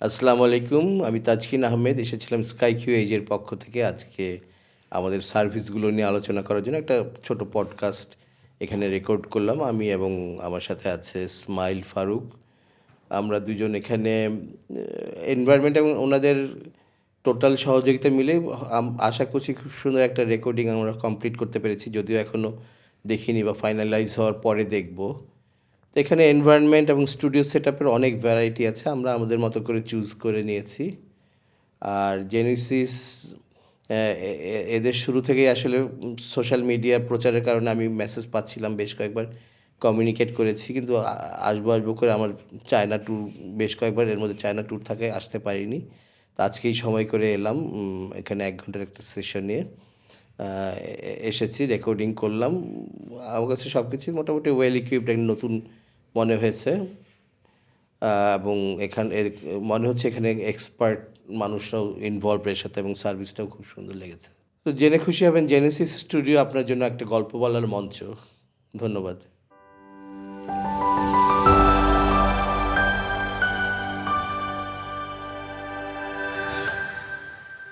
আসসালামু আলাইকুম। আমি তাজকিন আহমেদ এসেছিলাম স্কাই কিউ এজের পক্ষ থেকে আজকে আমাদের সার্ভিসগুলো নিয়ে আলোচনা করার জন্য একটা ছোট পডকাস্ট এখানে রেকর্ড করলাম। আমি এবং আমার সাথে আছে ইসমাইল ফারুক। আমরা দুজন এখানে এনভায়রনমেন্ট এবং ওনাদের টোটাল সহযোগিতা মিলে আশা করছি খুব সুন্দর একটা রেকর্ডিং আমরা কমপ্লিট করতে পেরেছি, যদিও এখনও দেখিনি বা ফাইনালাইজ হওয়ার পরে দেখব। তো এখানে এনভায়রনমেন্ট এবং স্টুডিও সেট আপের অনেক ভ্যারাইটি আছে, আমরা আমাদের মতো করে চুজ করে নিয়েছি। আর জেনেসিস এদের শুরু থেকেই আসলে সোশ্যাল মিডিয়া প্রচারের কারণে আমি মেসেজ পাচ্ছিলাম, বেশ কয়েকবার কমিউনিকেট করেছি, কিন্তু আসবো আসবো করে আমার চায়না ট্যুর বেশ কয়েকবার এর মধ্যে চায়না ট্যুর থাকে, আসতে পারিনি। তো আজকেই সময় করে এলাম, এখানে 1 ঘন্টার একটা সেশন নিয়ে এসেছি, রেকর্ডিং করলাম। আমার কাছে সব কিছুই মোটামুটি ওয়েল ইকুইপড, নতুন মনে হয়েছে। এবং মনে হচ্ছে এখানে এক্সপার্ট মানুষরাও ইনভলভ এর সাথে, এবং সার্ভিসটাও খুব সুন্দর লেগেছে। তো জেনে খুশি হবেন, জেনেসিস স্টুডিও আপনার জন্য একটা গল্প বলার মঞ্চ। ধন্যবাদ।